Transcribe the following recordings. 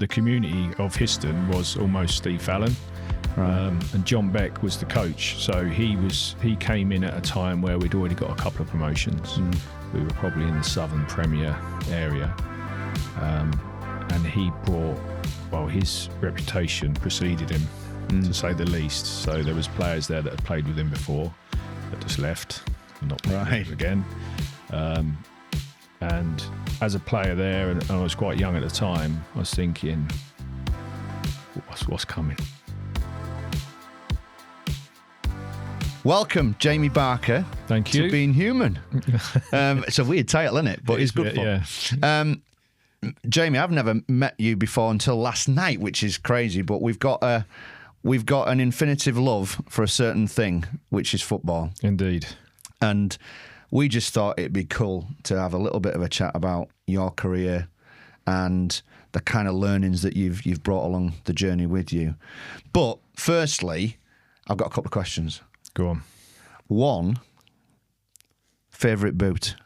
the community of Histon was almost Steve Fallon. Right. And John Beck was the coach, so he came in at a time where we'd already got a couple of promotions. We were probably in the Southern Premier area, and he brought, well, his reputation preceded him, to say the least. So there was players there that had played with him before that just left, not playing with him again. And as a player there, and I was quite young at the time, I was thinking, what's coming? Welcome, Jamie Barker. Thank you. To Being Human. It's a weird title, isn't it? But it's good fun. Yeah. Jamie, I've never met you before until last night, which is crazy. But we've got an infinitive love for a certain thing, which is football. Indeed. And we just thought it'd be cool to have a little bit of a chat about your career and the kind of learnings that you've brought along the journey with you. But firstly, I've got a couple of questions. Go on. One, favourite boot?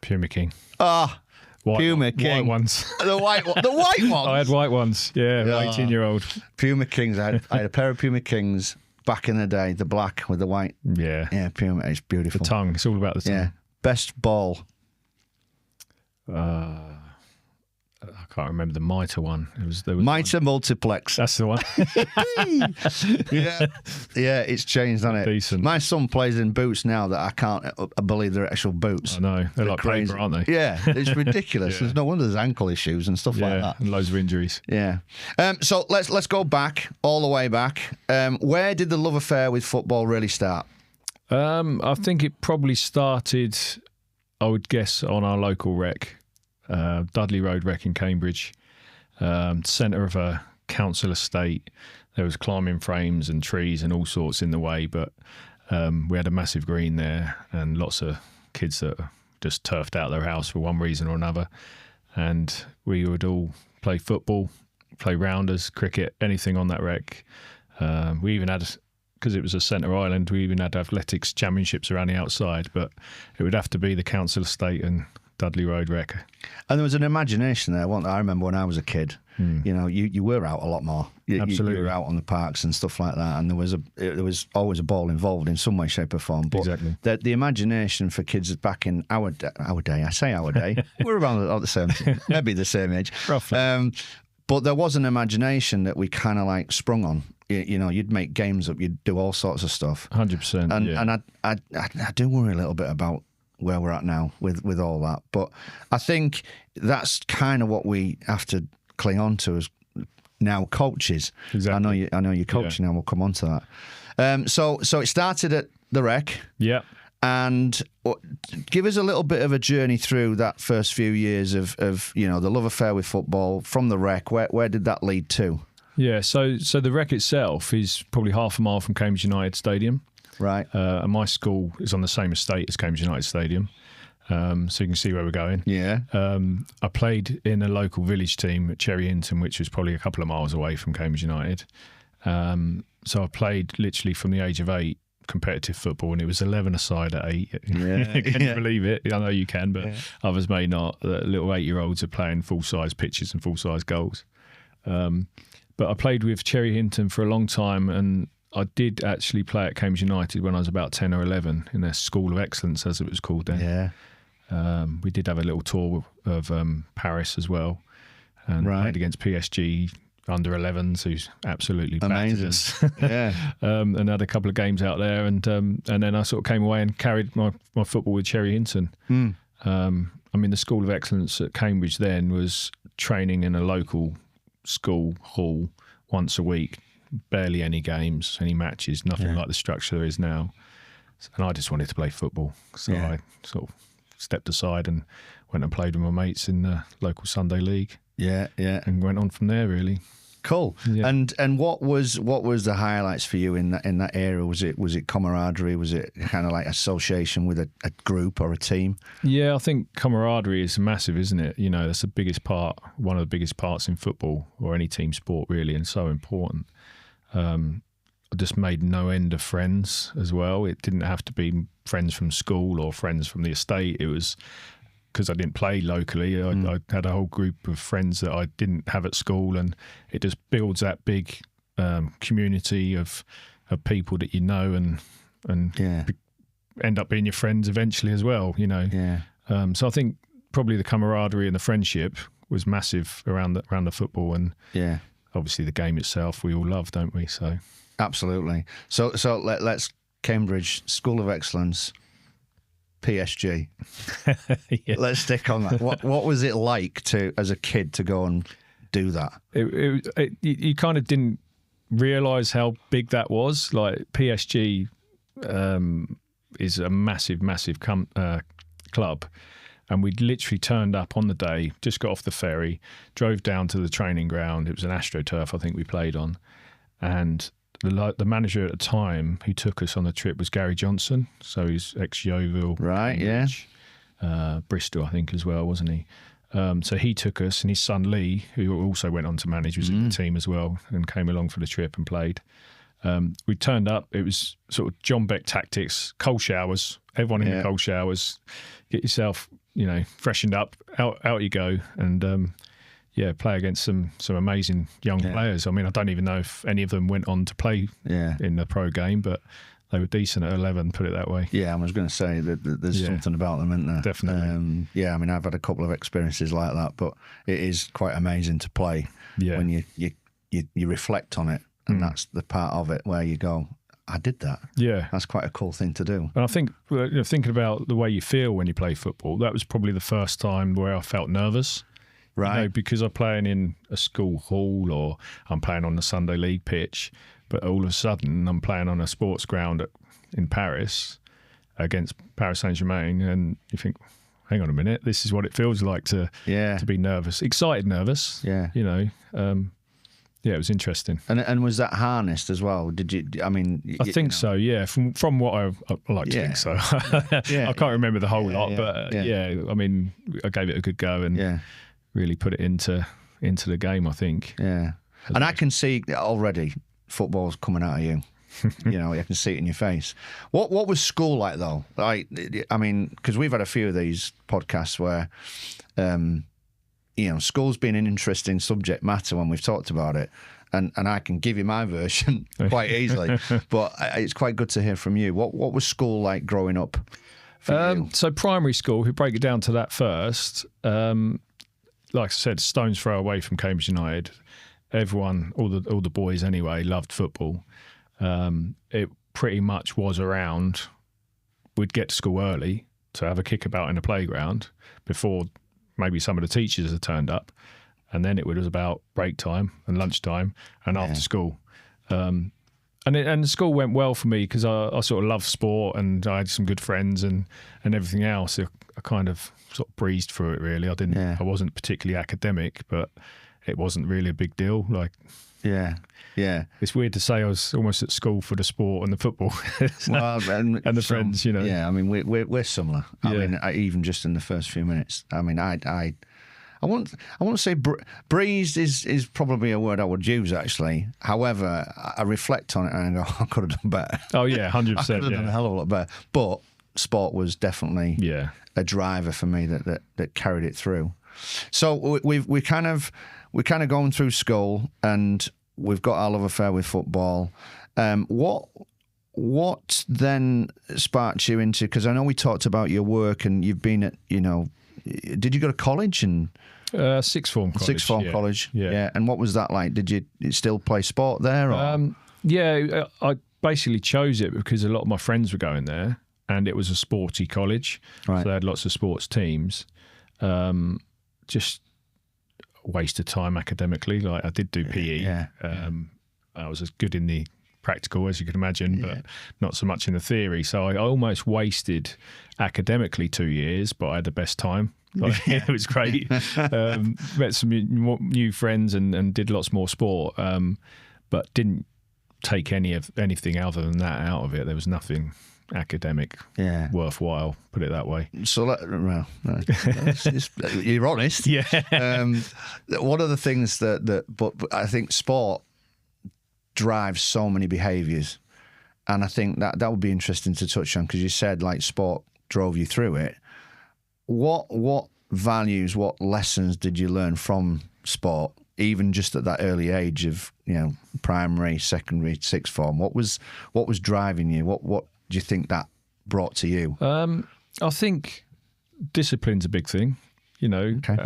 Puma King. Puma King. White ones. The white ones? I had white ones, 18-year-old. Puma Kings. I had a pair of Puma Kings back in the day, the black with the white. Yeah. Yeah, Puma. It's beautiful. The tongue. It's all about the tongue. Yeah. Best ball? I can't remember the Mitre one. There was Mitre Multiplex. That's the one. Yeah, it's changed, hasn't it? Decent. My son plays in boots now that I can't believe they're actual boots. I know. They're like crazy, paper, aren't they? Yeah, it's ridiculous. There's no wonder there's ankle issues and stuff like that. And loads of injuries. Yeah. So let's go back, all the way back. Where did the love affair with football really start? I think it probably started, I would guess, on our local rec. Dudley Road Rec in Cambridge, centre of a council estate. There was climbing frames and trees and all sorts in the way, but we had a massive green there and lots of kids that just turfed out their house for one reason or another. And we would all play football, play rounders, cricket, anything on that rec. We even had, because it was a centre island, we even had athletics championships around the outside, but it would have to be the council estate and Dudley Road Rec. And there was an imagination there, wasn't there? I remember when I was a kid, you know, you were out a lot more. Absolutely. You were out on the parks and stuff like that, and there was always a ball involved in some way, shape or form. But exactly. The imagination for kids back in our day, I say our day, we're around the same, maybe the same age. Roughly. But there was an imagination that we kind of like sprung on. You know, you'd make games up, you'd do all sorts of stuff. 100%. And I do worry a little bit about where we're at now with all that. But I think that's kind of what we have to cling on to as now coaches. Exactly. I know you're coaching now, we'll come on to that. So it started at the rec. Yeah. And give us a little bit of a journey through that first few years of you know, the love affair with football from the rec. Where did that lead to? Yeah, so the rec itself is probably half a mile from Cambridge United Stadium. Right. And my school is on the same estate as Cambridge United Stadium. So you can see where we're going. Yeah. I played in a local village team at Cherry Hinton, which was probably a couple of miles away from Cambridge United. So I played literally from the age of 8 competitive football, and it was 11 a side at 8. Yeah. Can you believe it? I know you can, but others may not. Little 8-year-olds are playing full-size pitches and full-size goals. But I played with Cherry Hinton for a long time, and I did actually play at Cambridge United when I was about 10 or 11 in their School of Excellence, as it was called then. Yeah. We did have a little tour of Paris as well, and played against PSG under 11s, who's absolutely battered us. Yeah. And had a couple of games out there, and then I sort of came away and carried my football with Cherry Hinton. I mean, the School of Excellence at Cambridge then was training in a local school hall once a week. Barely any games, any matches, nothing like the structure there is now. And I just wanted to play football. So I sort of stepped aside and went and played with my mates in the local Sunday league. Yeah, yeah. And went on from there, really. Cool. Yeah. And what was the highlights for you in that era? Was it camaraderie? Was it kind of like association with a group or a team? Yeah, I think camaraderie is massive, isn't it? You know, that's the biggest part, one of the biggest parts in football or any team sport, really, and so important. I just made no end of friends as well. It didn't have to be friends from school or friends from the estate. It was because I didn't play locally. I had a whole group of friends that I didn't have at school, and it just builds that big community of people that you know and end up being your friends eventually as well. So I think probably the camaraderie and the friendship was massive around the football, and obviously the game itself we all love, don't we? So absolutely. So let's Cambridge School of Excellence. PSG. Let's stick on that. What was it like as a kid to go and do that? You kind of didn't realise how big that was. Like PSG is a massive club, and we literally turned up on the day, just got off the ferry, drove down to the training ground. It was an AstroTurf, I think we played on, and the manager at the time who took us on the trip was Gary Johnson, so he's ex-Yeovil. Right, Bristol, I think, as well, wasn't he? So he took us, and his son Lee, who also went on to manage, was in the team as well, and came along for the trip and played. We turned up, it was sort of John Beck tactics, cold showers, everyone in the cold showers, get yourself, freshened up, out you go, and play against some amazing young players. I mean, I don't even know if any of them went on to play in the pro game, but they were decent at 11, put it that way. Yeah, I was going to say that there's something about them, isn't there? Definitely. I mean, I've had a couple of experiences like that, but it is quite amazing to play when you reflect on it, and that's the part of it where you go, I did that. Yeah. That's quite a cool thing to do. And I think, thinking about the way you feel when you play football, that was probably the first time where I felt nervous. Right. Because I'm playing in a school hall or I'm playing on the Sunday league pitch, but all of a sudden I'm playing on a sports ground in Paris against Paris Saint-Germain, and you think, hang on a minute, this is what it feels like to be nervous, excited nervous. Yeah. It was interesting. And was that harnessed as well? Did you? I mean, I think so. Yeah, from what I like to think so. I can't remember the whole lot, but I mean, I gave it a good go and really put it into the game, I think. Yeah, and I can see already football's coming out of you. You can see it in your face. What was school like though? Like, I mean, because we've had a few of these podcasts where. School's been an interesting subject matter when we've talked about it, and I can give you my version quite easily, but it's quite good to hear from you. What was school like growing up for you? So primary school, if we break it down to that first, like I said, stone's throw away from Cambridge United. Everyone, all the boys anyway, loved football. It pretty much was around, we'd get to school early to have a kickabout in the playground before maybe some of the teachers had turned up, and then it was about break time and lunchtime and after school. And the school went well for me because I sort of loved sport and I had some good friends and everything else. I kind of sort of breezed through it really. I wasn't particularly academic, but it wasn't really a big deal. Like, it's weird to say I was almost at school for the sport and the football, and the friends. Yeah, I mean we're similar. I mean, even just in the first few minutes. I mean, I won't say breezed is probably a word I would use actually. However, I reflect on it and I go, I could have done better. Oh yeah, 100%. I could have done a hell of a lot better. But sport was definitely a driver for me that carried it through. So we kind of going through school and we've got our love affair with football. What then sparked you into? Because I know we talked about your work and you've been at did you go to college and sixth form college? Sixth form college. Yeah. And what was that like? Did you still play sport there? Or? I basically chose it because a lot of my friends were going there, and it was a sporty college, so they had lots of sports teams. Just a waste of time academically. Like I did do PE. I was as good in the practical as you can imagine, but not so much in the theory. So I almost wasted academically 2 years, but I had the best time. Like, it was great. Met some new friends and did lots more sport, but didn't take anything other than that out of it. There was nothing academic worthwhile, put it that way. So you're honest. One of the things but I think sport drives so many behaviours, and I think that would be interesting to touch on, because you said like sport drove you through it. what values, what lessons did you learn from sport, even just at that early age of, primary, secondary, sixth form? What was driving you? What do you think that brought to you? I think discipline's a big thing. Okay.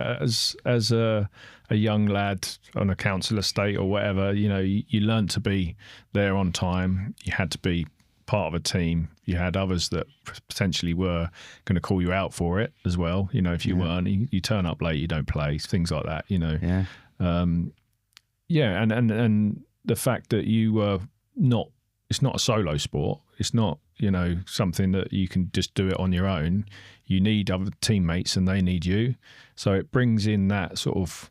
As a young lad on a council estate or whatever, you learn to be there on time. You had to be part of a team. You had others that potentially were going to call you out for it as well. If you weren't, you turn up late, you don't play, things like that. Yeah. And the fact that you were not. It's not a solo sport. It's not, something that you can just do it on your own. You need other teammates and they need you. So it brings in that sort of,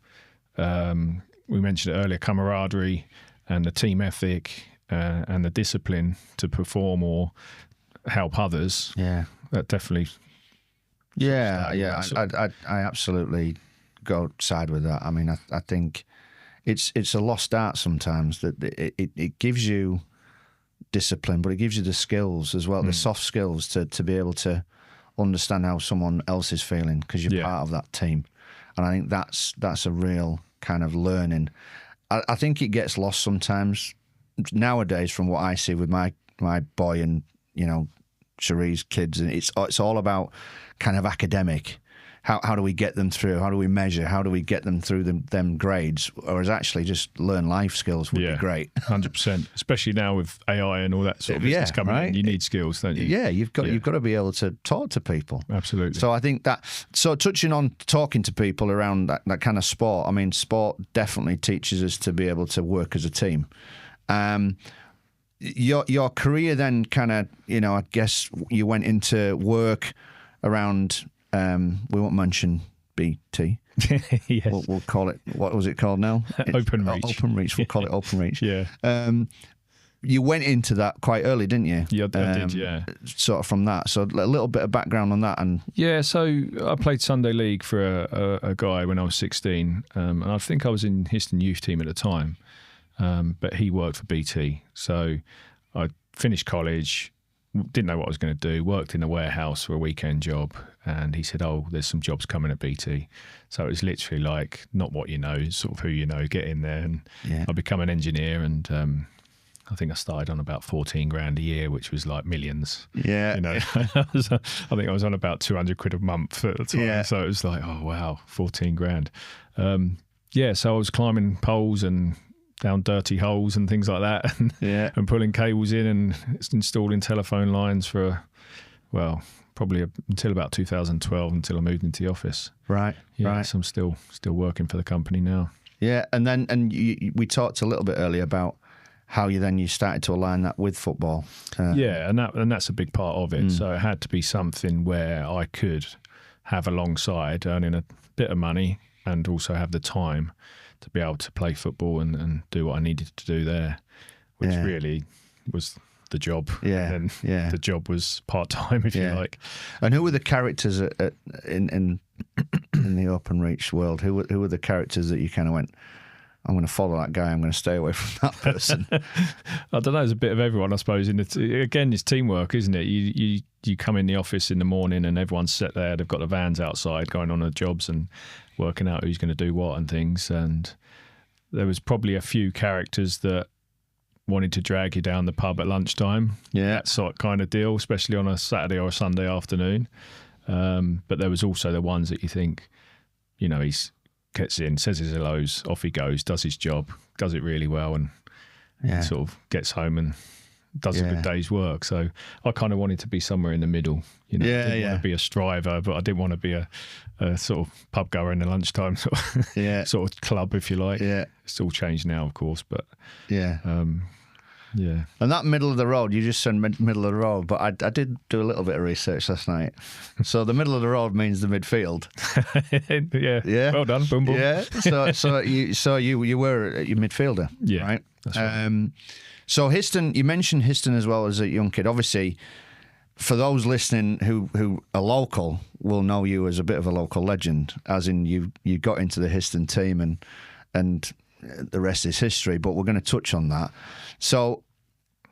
we mentioned it earlier, camaraderie and the team ethic and the discipline to perform or help others. Yeah. That definitely. Yeah. I absolutely go side with that. I mean, I think it's a lost art sometimes that it gives you discipline, but it gives you the skills as well, the soft skills to be able to understand how someone else is feeling because you're part of that team. And I think that's a real kind of learning. I think it gets lost sometimes nowadays from what I see with my boy and, Cherie's kids. And it's all about kind of academic. How do we get them through? How do we measure? How do we get them through them grades? Whereas actually just learn life skills would be great. 100%. Especially now with AI and all that sort of business coming in. You need skills, don't you? Yeah, you've got to be able to talk to people. Absolutely. So I think so touching on talking to people around that kind of sport, I mean, sport definitely teaches us to be able to work as a team. Your career then kind of, I guess you went into work around... we won't mention BT. Yes. We'll call it, what was it called now? Openreach. Openreach. We'll call it Openreach. Yeah. You went into that quite early, didn't you? Yeah, I did, yeah. Sort of from that. So a little bit of background on that. Yeah, so I played Sunday League for a guy when I was 16. And I think I was in Histon youth team at the time. But he worked for BT. So I finished college, didn't know what I was going to do, worked in a warehouse for a weekend job, and he said, there's some jobs coming at BT. So it was literally like, not what you know, sort of who you know, get in there. And I become an engineer, and I think I started on about 14 grand a year, which was like millions. Yeah. I think I was on about 200 quid a month at the time. Yeah. So it was like, oh, wow, 14 grand. So I was climbing poles and down dirty holes and things like that, and pulling cables in and installing telephone lines for, probably until about 2012, until I moved into the office. Right. So I'm still working for the company now. Yeah, and we talked a little bit earlier about how you started to align that with football. And that's a big part of it. So it had to be something where I could have alongside earning a bit of money and also have the time to be able to play football and do what I needed to do there, which really was the job. Yeah, and the job was part-time, if you like. And who were the characters in the Openreach world? Who were the characters that you kind of went, I'm going to follow that guy, I'm going to stay away from that person? I don't know, there's a bit of everyone, I suppose. Again, it's teamwork, isn't it? You come in the office in the morning and everyone's set there, they've got the vans outside going on the jobs and working out who's going to do what and things. And there was probably a few characters that wanted to drag you down the pub at lunchtime. Yeah. That sort of kind of deal, especially on a Saturday or a Sunday afternoon. But there was also the ones that you think, he's gets in, says his hellos, off he goes, does his job, does it really well, and sort of gets home and does a good day's work. So I kind of wanted to be somewhere in the middle. I didn't want to be a striver, but I didn't want to be a sort of pub goer in the lunchtime sort of club, if you like. Yeah. It's all changed now, of course, but yeah. And that middle of the road, you just said middle of the road, but I did do a little bit of research last night. So the middle of the road means the midfield. Yeah. Well done. Boom, boom. Yeah. So you were your midfielder. Yeah. Right. That's right. So Histon, you mentioned Histon as well as a young kid. Obviously, for those listening who are local, will know you as a bit of a local legend, as in you got into the Histon team and the rest is history, but we're going to touch on that. So,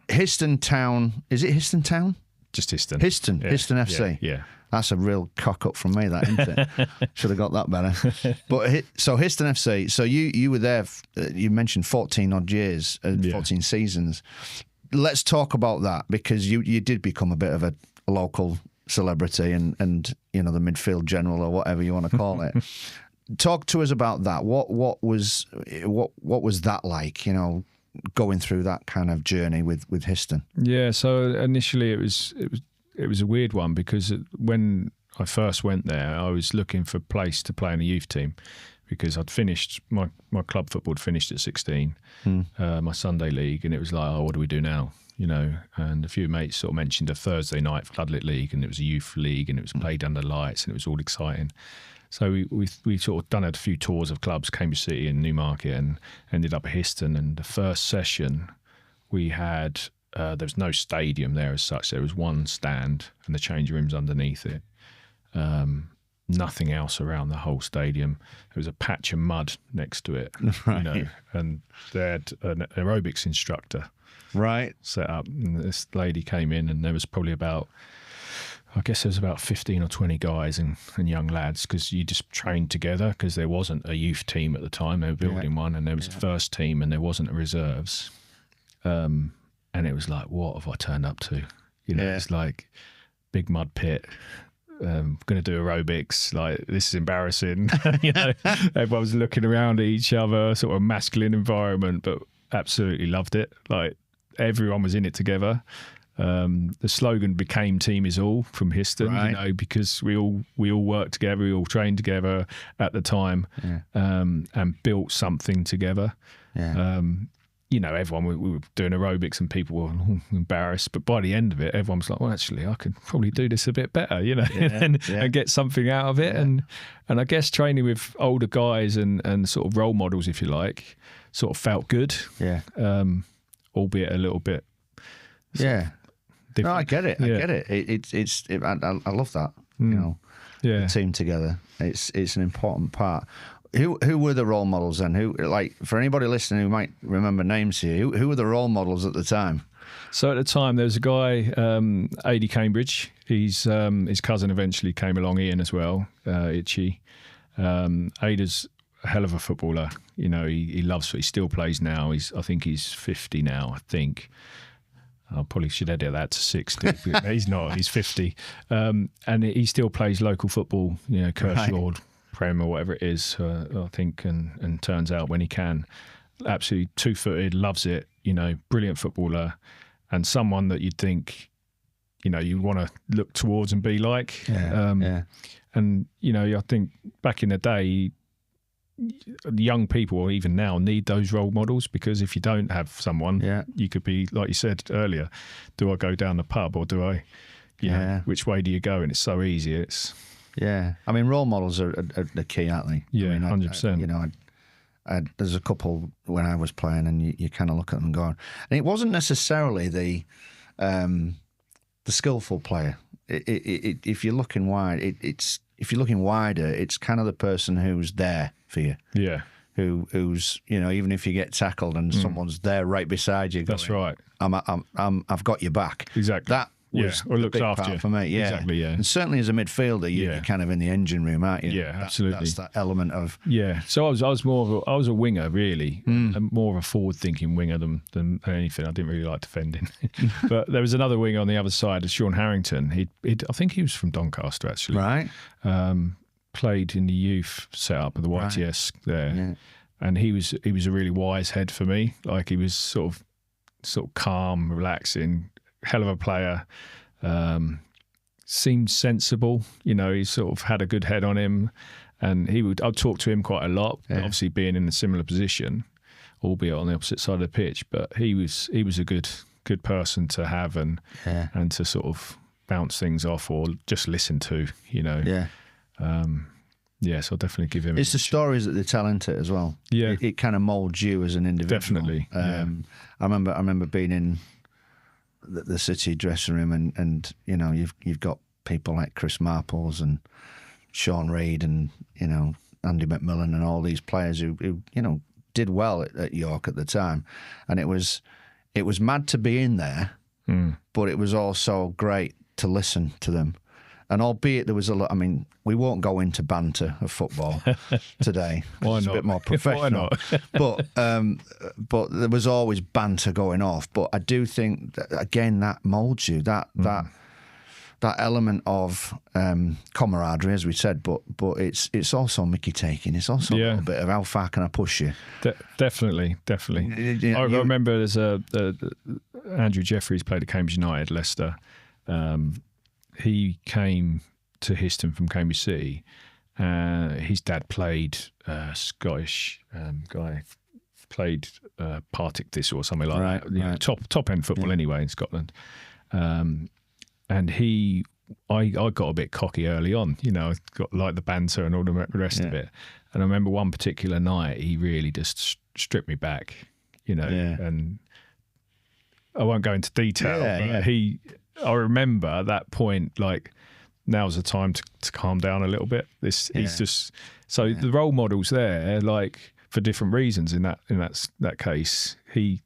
Histon Town, is it Histon Town? Just Histon. Histon FC. Yeah. That's a real cock up from me, that, isn't it? Should have got that better. But so Histon FC. So you were there. You mentioned 14 odd years, 14 seasons. Let's talk about that, because you did become a bit of a local celebrity and the midfield general, or whatever you want to call it. Talk to us about that. What was that like? Going through that kind of journey with Histon. Yeah. So initially it was a weird one, because when I first went there, I was looking for a place to play in a youth team, because I'd finished my club football had finished at 16, my Sunday league, and it was like, oh, what do we do now? And a few mates sort of mentioned a Thursday night floodlit league, and it was a youth league, and it was played under lights, and it was all exciting. So we sort of done a few tours of clubs, Cambridge City and Newmarket, and ended up at Histon. And the first session we had, there was no stadium there as such. There was one stand and the change rooms underneath it. Nothing else around the whole stadium. There was a patch of mud next to it, right. And they had an aerobics instructor set up. And this lady came in, and there was probably about 15 or 20 guys and young lads, because you just trained together, because there wasn't a youth team at the time. They were building one, and there was the first team, and there wasn't a reserves. And it was like, what have I turned up to? It's like big mud pit. Going to do aerobics, like, this is embarrassing. Everyone was looking around at each other, sort of masculine environment, but absolutely loved it. Like, everyone was in it together. The slogan became "Team is all" from Histon, because we all worked together, we all trained together at the time, and built something together. Everyone, we were doing aerobics, and people were embarrassed, but by the end of it, everyone was like, well, actually, I could probably do this a bit better, and get something out of it. And I guess training with older guys and sort of role models, if you like, sort of felt good. Albeit a little bit. Different. No, I get it. I get it. I love that. The team together. It's an important part. Who were the role models then? Who, like, for anybody listening who might remember names here, who were the role models at the time? So at the time, there was a guy, AD Cambridge. His cousin eventually came along, Ian, as well, Itchy. Ada's a hell of a footballer. He loves it. He still plays now. I think he's 50 now, I think. I probably should edit that to 60. He's not. He's 50. And he still plays local football, Kershaw, Prem, or whatever it is, I think, and turns out when he can. Absolutely two-footed, loves it, brilliant footballer, and someone that you'd think, you want to look towards and be like. And, I think back in the day, young people, or even now, need those role models, because if you don't have someone, you could be, like you said earlier, do I go down the pub, or do I, which way do you go? And it's so easy. I mean, role models are the key, aren't they? 100%. There's a couple when I was playing, and you kind of look at them and go, and it wasn't necessarily the skillful player. If you're looking wide, if you're looking wider, it's kind of the person who's there for you. Who's even if you get tackled and someone's there right beside you. That's right. I've got your back. Exactly. That was or a looks big after part you. for me. Yeah, exactly. Yeah, and certainly as a midfielder, you're kind of in the engine room, aren't you? Yeah, absolutely. That's that element of So I was a winger, really, more of a forward-thinking winger than anything. I didn't really like defending. But there was another winger on the other side, Sean Harrington. I think he was from Doncaster, actually. Right. Played in the youth setup of the YTS there, and he was a really wise head for me. Like, he was sort of calm, relaxing, hell of a player. Seemed sensible, he sort of had a good head on him, and I'd talk to him quite a lot, obviously being in a similar position, albeit on the opposite side of the pitch, but he was a good person to have and to sort of bounce things off or just listen to, so I'll definitely give him. It's the stories that they tell into it as well. It kind of molds you as an individual. Definitely. I remember being in the City dressing room, and you've got people like Chris Marples and Sean Reid and Andy McMillan and all these players who did well at York at the time, and it was mad to be in there, but it was also great to listen to them. And albeit there was a lot, I mean, we won't go into banter of football today. Why it's not? a bit more professional. Why not? But there was always banter going off. But I do think that, again, that molds you. That element of camaraderie, as we said. But it's also Mickey taking. It's also a little bit of how far can I push you? Definitely. I remember there's Andrew Jeffries played at Cambridge United, Leicester. He came to Histon from Cambridge City. His dad played Scottish guy, played Partick Thistle or something like that. You know, top end football anyway in Scotland. And I got a bit cocky early on. You know, got like the banter and all the rest of it. And I remember one particular night he really just stripped me back. You know, and I won't go into detail, but I remember at that point, like, now's the time to calm down a little bit. He's just the role models there, like, for different reasons. In that case, he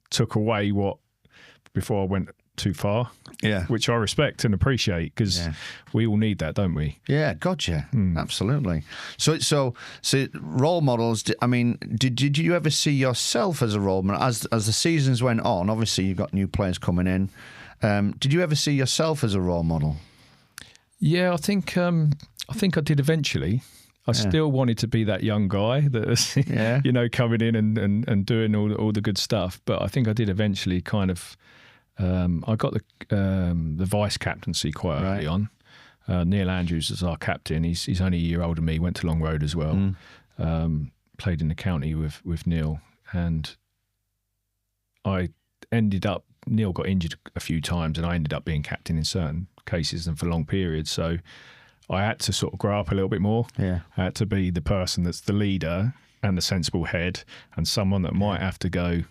took away what before I went too far. Which I respect and appreciate, because we all need that, don't we? Yeah, gotcha. Absolutely. So role models. I mean, did you ever see yourself as a role model as the seasons went on? Obviously, you've got new players coming in. Did you ever see yourself as a role model? Yeah, I think I did eventually. I still wanted to be that young guy that was, you know, coming in and doing all the good stuff. But I think I did eventually kind of. I got the vice captaincy quite early on. Neil Andrews is our captain. He's only a year older than me. Went to Long Road as well. Played in the county with Neil, and I ended up. Neil got injured a few times, and I ended up being captain in certain cases and for long periods. So I had to sort of grow up a little bit more. I had to be the person that's the leader and the sensible head, and someone that might have to go,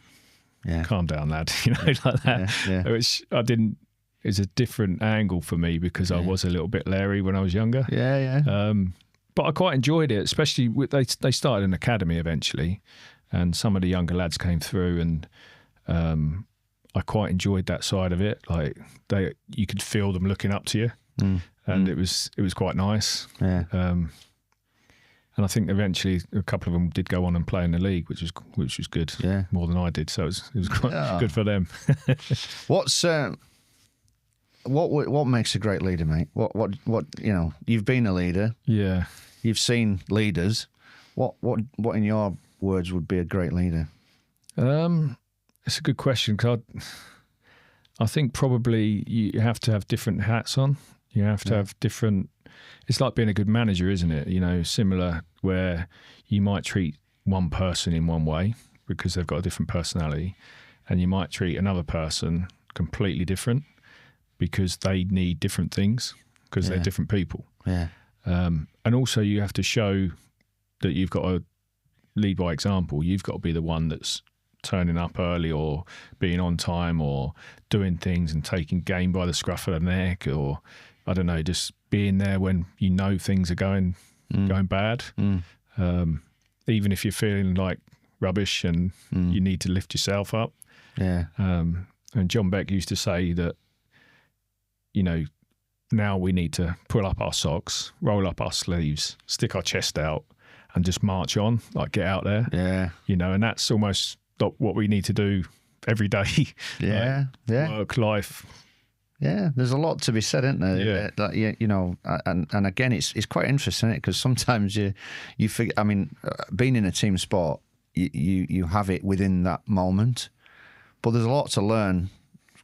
calm down, lad, you know, like that. Which I didn't. It's a different angle for me because I was a little bit leery when I was younger. But I quite enjoyed it, especially they started an academy eventually, and some of the younger lads came through, and I quite enjoyed that side of it. Like you could feel them looking up to you, and it was quite nice. And I think eventually a couple of them did go on and play in the league, which was good. More than I did, so it was quite good for them. What makes a great leader, mate? What you know? You've been a leader. You've seen leaders. What in your words would be a great leader? It's a good question, because I think probably you have to have different hats on. You have to have different. It's like being a good manager, isn't it? You know, similar, where you might treat one person in one way because they've got a different personality, and you might treat another person completely different because they need different things because they're different people. And also you have to show that you've got to lead by example. You've got to be the one that's turning up early or being on time or doing things and taking game by the scruff of the neck, or I don't know, just being there when you know things are going bad. Even if you're feeling like rubbish and you need to lift yourself up. And John Beck used to say that, you know, now we need to pull up our socks, roll up our sleeves, stick our chest out and just march on, like get out there. You know, and that's almost what we need to do every day. Work, life. There's a lot to be said, isn't there? You know, and again, it's quite interesting, isn't it? Because sometimes you figure. I mean, being in a team sport, you have it within that moment, but there's a lot to learn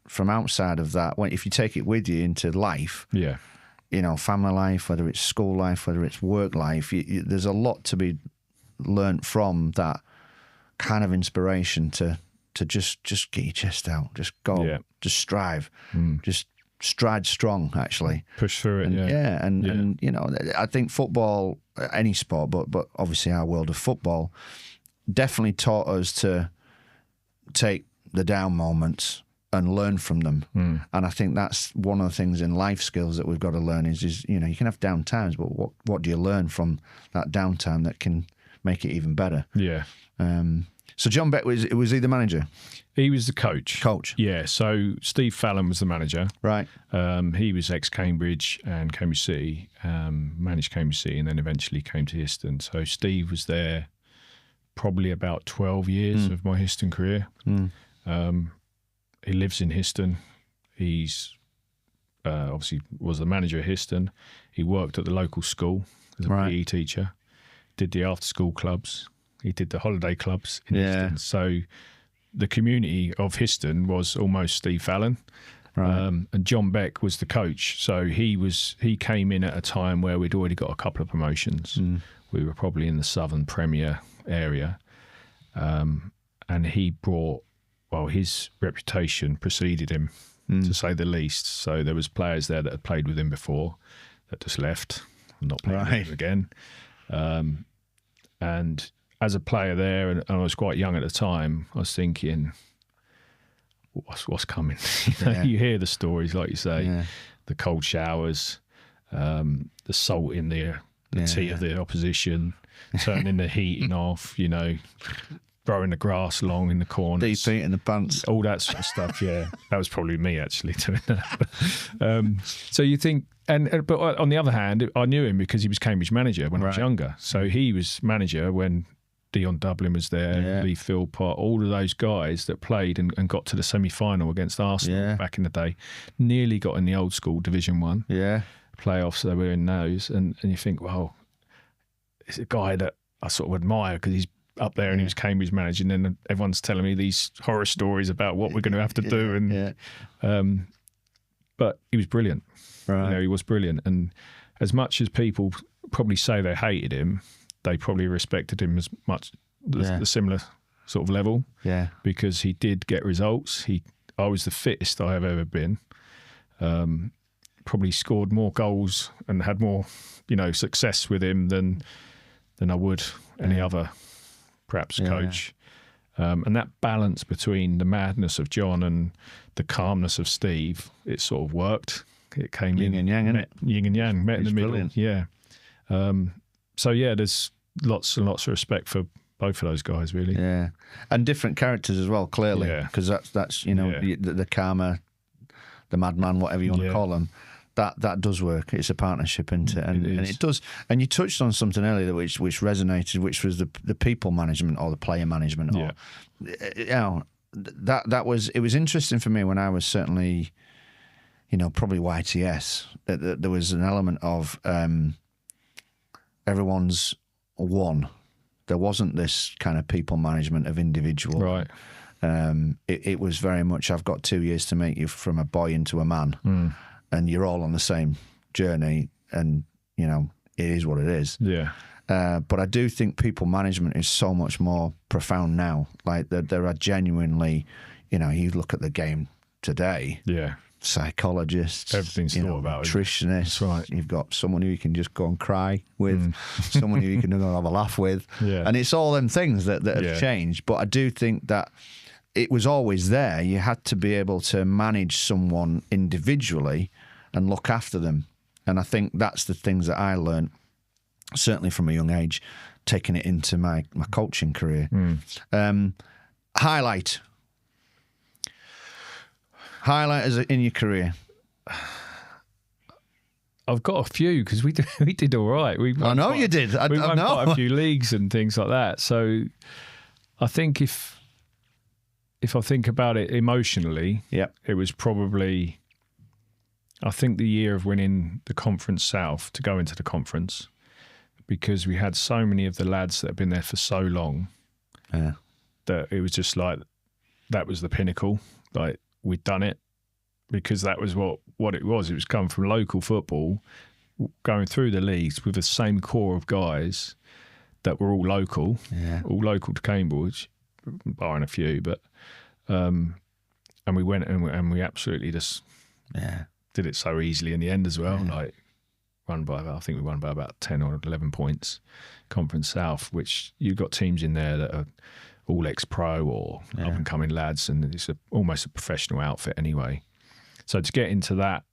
from outside of that. If you take it with you into life, you know, family life, whether it's school life, whether it's work life, there's a lot to be learnt from that kind of inspiration to just get your chest out, just go, just strive, just stride strong, actually. Push through it, and you know, I think football, any sport, but obviously our world of football, definitely taught us to take the down moments and learn from them. And I think that's one of the things in life skills that we've got to learn is you know, you can have down times, but what do you learn from that downtime that can make it even better? So John Beck was he the manager? He was the coach. Coach. Yeah. So Steve Fallon was the manager. Right. He was ex-Cambridge and Cambridge City, managed Cambridge City, and then eventually came to Histon. So Steve was there probably about 12 years of my Histon career. He lives in Histon. He's obviously was the manager at Histon. He worked at the local school as a PE teacher, did the after-school clubs. He did the holiday clubs in Histon. So the community of Histon was almost Steve Fallon. Right. And John Beck was the coach. So he came in at a time where we'd already got a couple of promotions. We were probably in the Southern Premier area. And he brought, well, his reputation preceded him, to say the least. So there was players there that had played with him before that just left, not playing with him again. And as a player there, and I was quite young at the time, I was thinking, what's coming? You hear the stories, like you say, the cold showers, the salt in the tea of the opposition, turning the heating off, throwing the grass along in the corners. Deep feet in the pants. All that sort of stuff, yeah. That was probably me, actually, doing that. So you think... But on the other hand, I knew him because he was Cambridge manager when I was younger. So he was manager when Dion Dublin was there, Lee Philpott, all of those guys that played and got to the semi-final against Arsenal back in the day, nearly got in the old school Division 1 playoffs. They were in those. And you think, well, it's a guy that I sort of admire because he's up there and he was Cambridge manager, and then everyone's telling me these horror stories about what we're going to have to do. And but he was brilliant. Right. He was brilliant. And as much as people probably say they hated him, they probably respected him as much, the similar sort of level. Yeah. Because he did get results. I was the fittest I have ever been. Probably scored more goals and had more, success with him than I would any other perhaps coach. And that balance between the madness of John and the calmness of Steve, it sort of worked. It came yin and yang, isn't it? Yin and yang, met in the middle. Brilliant. Yeah. So there's lots and lots of respect for both of those guys, really. Yeah, and different characters as well, clearly, because that's the karma, the madman, whatever you want to call them. That does work. It's a partnership, isn't it? And it does. And you touched on something earlier which resonated, which was the people management or the player management. Or, that was interesting for me when I was certainly, probably YTS. That there was an element of everyone's one. There wasn't this kind of people management of individual. Right. It was very much, I've got 2 years to make you from a boy into a man. And you're all on the same journey, and it is what it is. Yeah. But I do think people management is so much more profound now. Like there are genuinely, you look at the game today. Yeah. Psychologists, everything's thought about. Nutritionists. That's right. You've got someone who you can just go and cry with, someone who you can go and have a laugh with. Yeah. And it's all them things that have changed. But I do think that it was always there. You had to be able to manage someone individually and look after them. And I think that's the things that I learned, certainly from a young age, taking it into my coaching career. Highlight as in your career. I've got a few because we did all right. I know you did. We won quite a few leagues and things like that. So I think if I think about it emotionally, it was probably, I think, the year of winning the Conference South to go into the conference, because we had so many of the lads that had been there for so long that it was just like, that was the pinnacle. Like, we'd done it, because that was what it was. It was coming from local football, going through the leagues with the same core of guys that were all local to Cambridge, barring a few, but and we went and we absolutely just did it so easily in the end as well. Like, I think we won by about 10 or 11 points, Conference South, which you've got teams in there that are all ex-pro or up-and-coming lads, and it's almost a professional outfit anyway. So to get into that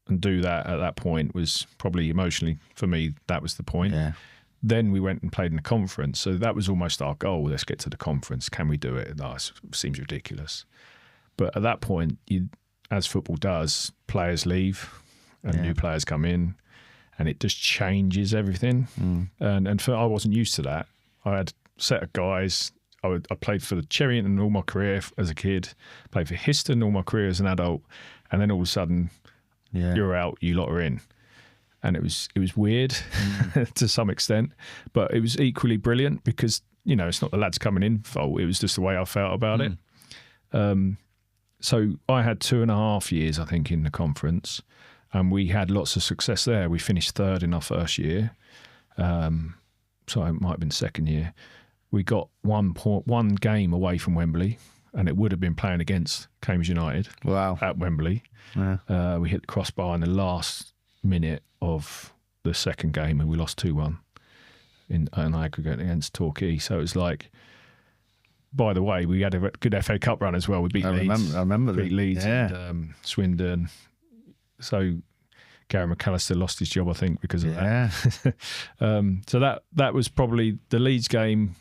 and do that at that point was probably, emotionally for me, that was the point. Yeah. Then we went and played in the conference. So that was almost our goal. Let's get to the conference. Can we do it? No, it seems ridiculous. But at that point, as football does, players leave and new players come in, and it just changes everything. And I wasn't used to that. I had a set of guys. I played for the Cherryington all my career as a kid, played for Histon all my career as an adult, and then all of a sudden, you're out, you lot are in. And it was weird to some extent, but it was equally brilliant because, it's not the lads coming in fault. It was just the way I felt about it. So I had 2.5 years, I think, in the conference, and we had lots of success there. We finished third in our first year. So it might have been second year. We got one game away from Wembley, and it would have been playing against Cambridge United at Wembley. Yeah. We hit the crossbar in the last minute of the second game, and we lost 2-1 in an aggregate against Torquay. So it was like, by the way, we had a good FA Cup run as well. We beat Leeds. I remember beat Leeds and Swindon. So Gary McAllister lost his job, I think, because of that. So that was probably the Leeds game,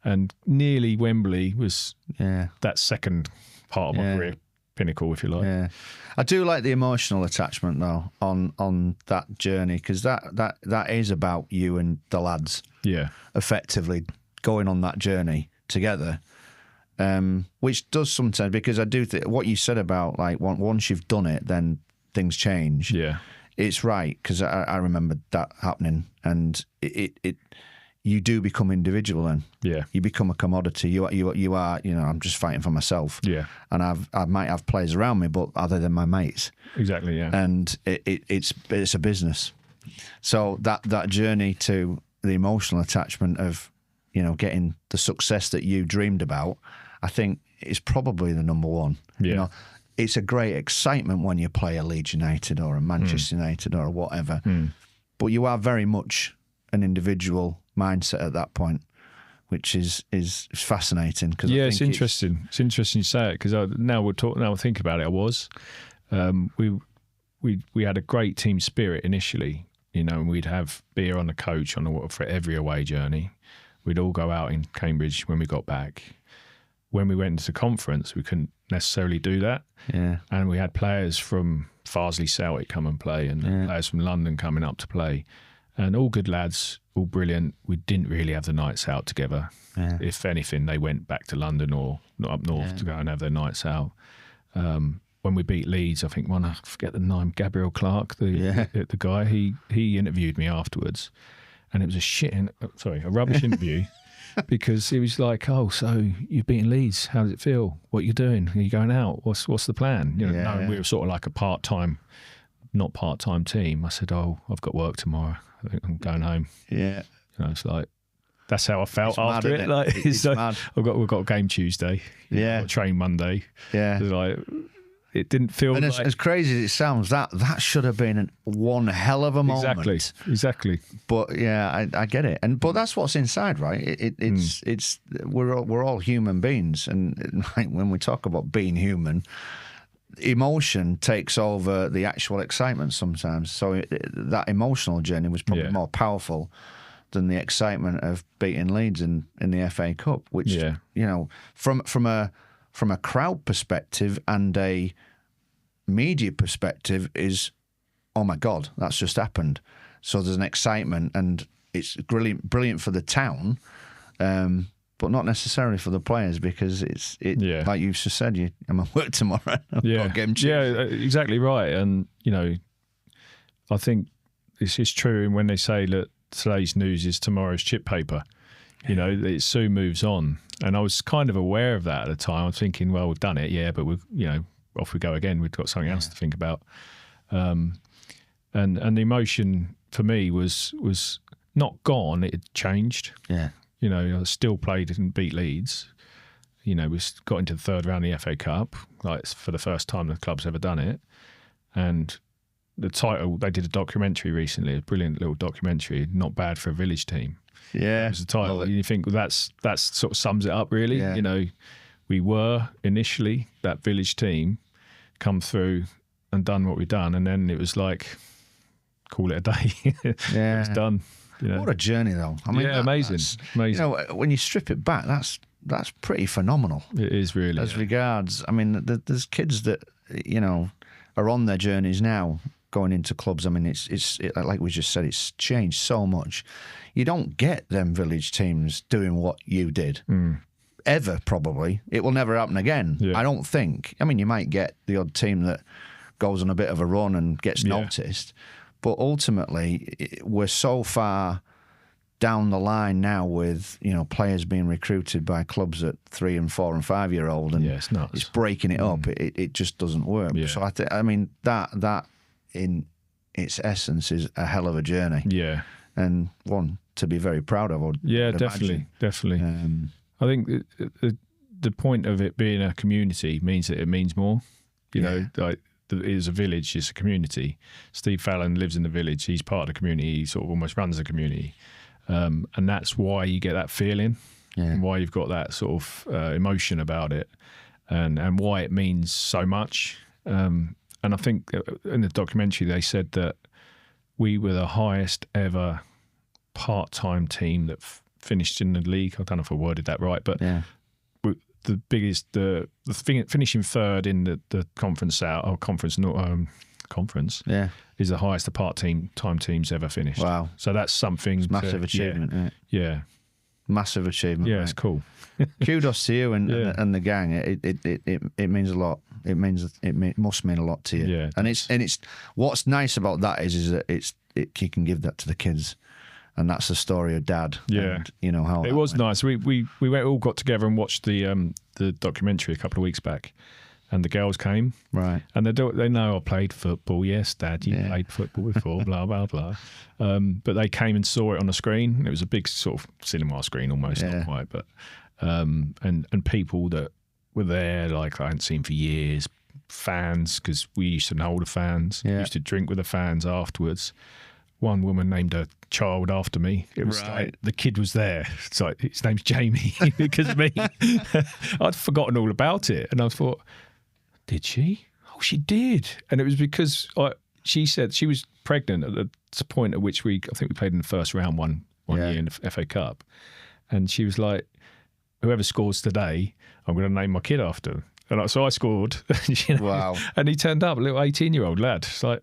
and nearly Wembley was that second part of my career pinnacle, if you like. Yeah, I do like the emotional attachment though on that journey, because that is about you and the lads. Yeah, effectively going on that journey together, which does sometimes, because I do think what you said about like once you've done it, then things change. Yeah, it's right, because I remember that happening, and it you do become individual then. Yeah. You become a commodity. You are, I'm just fighting for myself. Yeah. And I might have players around me, but other than my mates. Exactly, yeah. And it's a business. So that journey to the emotional attachment of, getting the success that you dreamed about, I think is probably the number one. Yeah. It's a great excitement when you play a Leeds United or a Manchester United or whatever. But you are very much an individual mindset at that point, which is fascinating. Cause it's interesting. It's interesting you say it, because now I think about it. We had a great team spirit initially, and we'd have beer on the coach for every away journey. We'd all go out in Cambridge when we got back. When we went into the conference, we couldn't necessarily do that. Yeah, and we had players from Farsley Celtic come and play, and players from London coming up to play. And all good lads, all brilliant. We didn't really have the nights out together. Yeah. If anything, they went back to London or up north to go and have their nights out. When we beat Leeds, I think I forget the name, Gabriel Clark, the guy, he interviewed me afterwards, and it was a rubbish interview, because he was like, "Oh, so you've beaten Leeds? How does it feel? What are you doing? Are you going out? What's the plan?" Knowing we were sort of like a not part-time team. I said, "Oh, I've got work tomorrow. I think I'm going home." Yeah. It's like, that's how I felt after it. Like, it's mad. We've got a game Tuesday. Yeah. Train Monday. Yeah. It's like, it didn't feel and as crazy as it sounds, that should have been one hell of a moment. Exactly. But yeah, I get it. But that's what's inside, right? It's we're all human beings, and like, when we talk about being human, emotion takes over the actual excitement sometimes. So that emotional journey was probably more powerful than the excitement of beating Leeds in the FA Cup, which from a crowd perspective and a media perspective is, oh my God, that's just happened. So there's an excitement, and it's brilliant for the town, but not necessarily for the players, because like you've just said, I'm at work tomorrow. I've got a game Tuesday. Yeah, exactly right. And I think it's true when they say that today's news is tomorrow's chip paper. It soon moves on. And I was kind of aware of that at the time. I was thinking, well, we've done it, but off we go again. We've got something else to think about. And the emotion for me was not gone. It had changed. Yeah. I still played and beat Leeds. We got into the third round of the FA Cup, like for the first time the club's ever done it. And the title, they did a documentary recently, a brilliant little documentary, Not Bad for a Village Team. Yeah. It was the title. And you think, well, that sort of sums it up, really. Yeah. We were initially that village team, come through and done what we've done. And then it was like, call it a day. It was done. You know? What a journey, though. I mean, amazing. Amazing. You know, when you strip it back, that's pretty phenomenal. It is really. As regards, I mean, there's kids that, you know, are on their journeys now, going into clubs. I mean, it's like we just said, it's changed so much. You don't get them village teams doing what you did. Ever, probably. It will never happen again. Yeah. I don't think. I mean, you might get the odd team that goes on a bit of a run and gets noticed, but ultimately, we're so far down the line now with, you know, players being recruited by clubs at 3 and 4 and 5 year old, and it's nuts. It's breaking it up. It just doesn't work. Yeah. So I mean that in its essence is a hell of a journey. Yeah, and one to be very proud of. Definitely. I think the point of it being a community means that it means more. You know, like it is a village, it's a community. Steve Fallon lives in the village. He's part of the community. He sort of almost runs the community. And that's why you get that feeling and why you've got that sort of emotion about it and why it means so much. And I think in the documentary they said that we were the highest ever part-time team that finished in the league. I don't know if I worded that right, but the biggest, finishing third in the conference conference is the highest the part-time teams ever finished. Wow. So that's something. It's massive achievement. Yeah. Massive achievement. Yeah, it's cool. Kudos to you and the gang. It means a lot. It must mean a lot to you. Yeah. And it's what's nice about that is that you can give that to the kids. And that's the story of Dad. Yeah, and, you know how it was nice. We all got together and watched the documentary a couple of weeks back, and the girls came. Right, and they know I played football. Yes, Dad, you played football before. Blah blah blah. But they came and saw it on the screen. It was a big sort of cinema screen almost, not quite, but and people that were there like I hadn't seen for years. Fans, because we used to know the fans. We used to drink with the fans afterwards. One woman named her child after me. It was like the kid was there. It's like his name's Jamie because of me. I'd forgotten all about it, and I thought, did she? Oh, she did. And it was because she said she was pregnant at the point at which I think we played in the first round one year in the FA Cup, and she was like, whoever scores today, I'm going to name my kid after him. And so I scored. You know, wow! And he turned up, a little 18-year-old lad. It's like.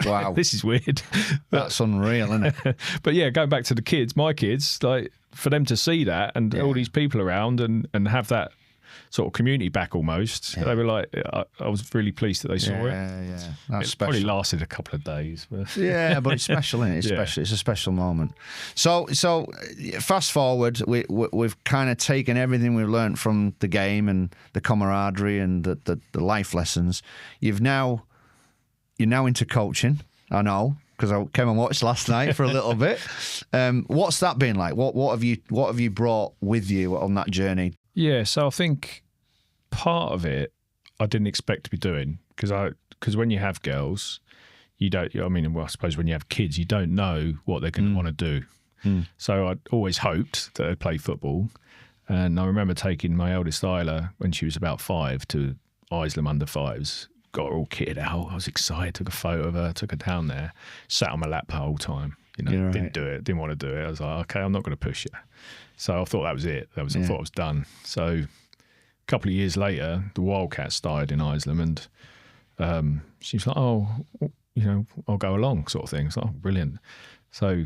Wow, this is weird. That's unreal, isn't it? But yeah, going back to the kids, my kids, like for them to see that and all these people around and have that sort of community back almost, they were like, I was really pleased that they saw it. Yeah, that's it special. Probably lasted a couple of days. But yeah, but it's special, isn't it? It's special. It's a special moment. So fast forward, we've kind of taken everything we've learned from the game and the camaraderie and the life lessons. You're now into coaching, I know, because I came and watched last night for a little bit. What's that been like? What have you brought with you on that journey? Yeah, so I think part of it I didn't expect to be doing because when you have girls, you don't. I mean, well, I suppose when you have kids, you don't know what they're going to want to do. So I'd always hoped that they'd play football, and I remember taking my eldest Isla when she was about 5 to Isleham under 5s. Got her all kitted out. I was excited. Took a photo of her. Took her down there. Sat on my lap the whole time. You know, didn't do it. Didn't want to do it. I was like, okay, I'm not going to push it. So I thought that was it. I thought I was done. So a couple of years later, the Wildcats started in Isleham, and she was like, oh, you know, I'll go along, sort of thing. It's like, oh, brilliant. So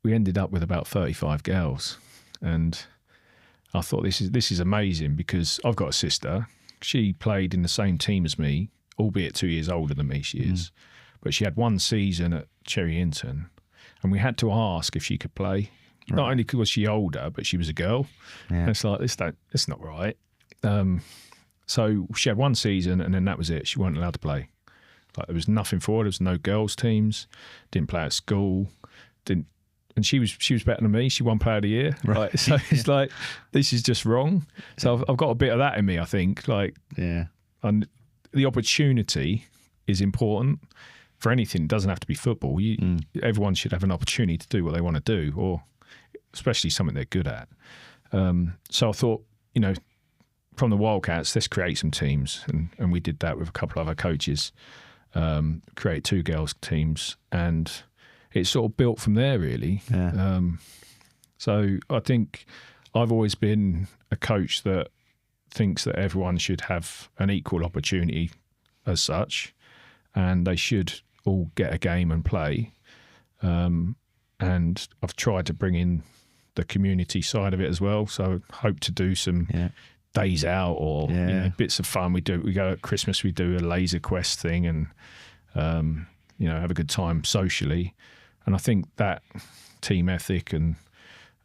we ended up with about 35 girls, and I thought this is amazing because I've got a sister. She played in the same team as me, albeit 2 years older than me, she is. But she had one season at Cherry Hinton, and we had to ask if she could play. Right. Not only was she older, but she was a girl. Yeah. And it's like, it's not right. So she had one season, and then that was it. She wasn't allowed to play. Like there was nothing for her. There was no girls' teams. Didn't play at school. And she was better than me. She won Player of the Year. Right. So it's like, this is just wrong. So I've got a bit of that in me, I think. And the opportunity is important for anything. It doesn't have to be football. Everyone should have an opportunity to do what they want to do, or especially something they're good at. So I thought, you know, from the Wildcats, let's create some teams. And we did that with a couple of other coaches, create 2 girls' teams. And it's sort of built from there, really. Yeah. So I think I've always been a coach that thinks that everyone should have an equal opportunity as such, and they should all get a game and play. And I've tried to bring in the community side of it as well. So I hope to do some days out or bits of fun. We go at Christmas, we do a laser quest thing and, have a good time socially. And I think that team ethic and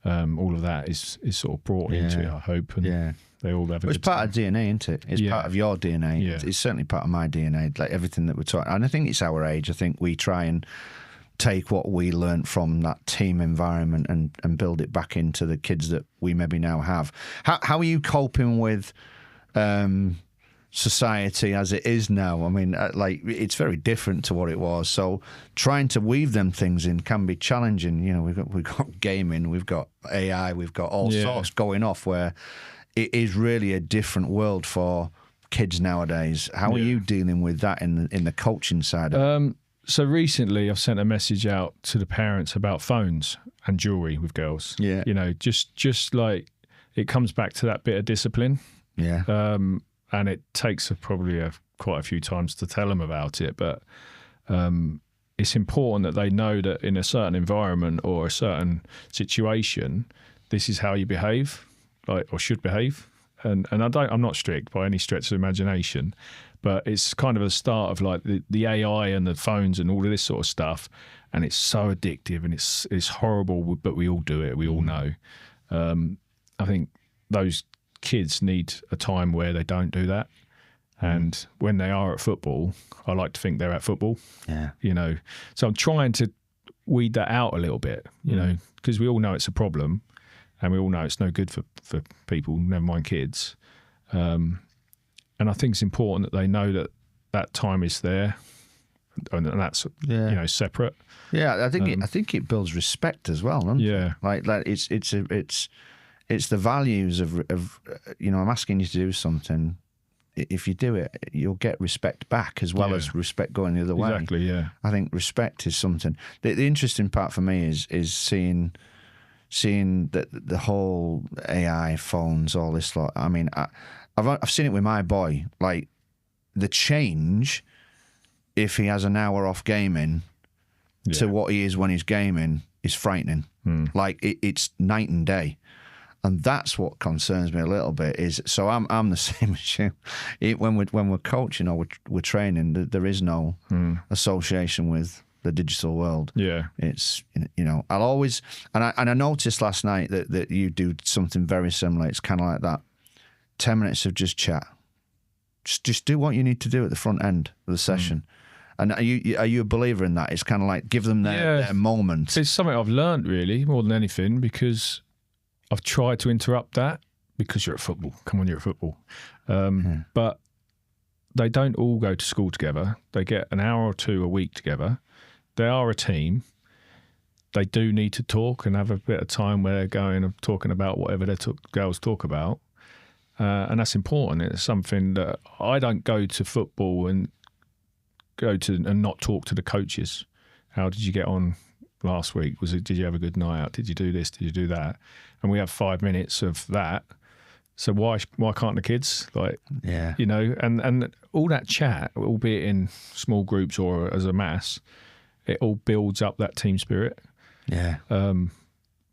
all of that is sort of brought into it, I hope. And they all have a good time. It's part of DNA, isn't it? It's part of your DNA. Yeah. It's certainly part of my DNA, like everything that we're talking. And I think it's our age. I think we try and take what we learnt from that team environment and build it back into the kids that we maybe now have. How are you coping with society as it is now? I mean, it's very different to what it was. So trying to weave them things in can be challenging. You know, we've got gaming, we've got AI, we've got all sorts going off where it is really a different world for kids nowadays. How are you dealing with that in the coaching side of it? So recently I've sent a message out to the parents about phones and jewellery with girls. Yeah. You know, just like it comes back to that bit of discipline. Yeah. And it takes probably quite a few times to tell them about it. But it's important that they know that in a certain environment or a certain situation, this is how you behave, or should behave. And I'm not strict by any stretch of imagination, but it's kind of a start of like the AI and the phones and all of this sort of stuff, and it's so addictive and it's horrible, but we all do it. We all know. I think those kids need a time where they don't do that, and when they are at football, I like to think they're at football. Yeah, you know. So I'm trying to weed that out a little bit, you know, because we all know it's a problem. And we all know it's no good for people, never mind kids. And I think it's important that they know that time is there, and that's separate. Yeah, I think it builds respect as well, doesn't it? Yeah, like it's the values of I'm asking you to do something. If you do it, you'll get respect back as well as respect going the other way. Exactly. Yeah, I think respect is something. The interesting part for me is seeing that the whole AI, phones, all this lot. I mean, I've seen it with my boy. Like the change, if he has an hour off gaming to what he is when he's gaming, is frightening. Like it's night and day, and that's what concerns me a little bit. So I'm the same as you. When we're coaching or we're training, there is no association with the digital world. Yeah, it's I'll always and I noticed last night that you do something very similar. It's kind of like that 10 minutes of just chat. Just do what you need to do at the front end of the session. And are you a believer in that? It's kind of like give them their moment. It's something I've learned really more than anything, because I've tried to interrupt that because you're at football. Come on, you're at football. But they don't all go to school together. They get an hour or two a week together. They are a team. They do need to talk and have a bit of time where they're going and talking about whatever their girls talk about. And that's important. It's something that I don't go to football and not talk to the coaches. How did you get on last week? Did you have a good night out? Did you do this? Did you do that? And we have 5 minutes of that. So why can't the kids, and all that chat, albeit in small groups or as a mass, it all builds up that team spirit. Yeah.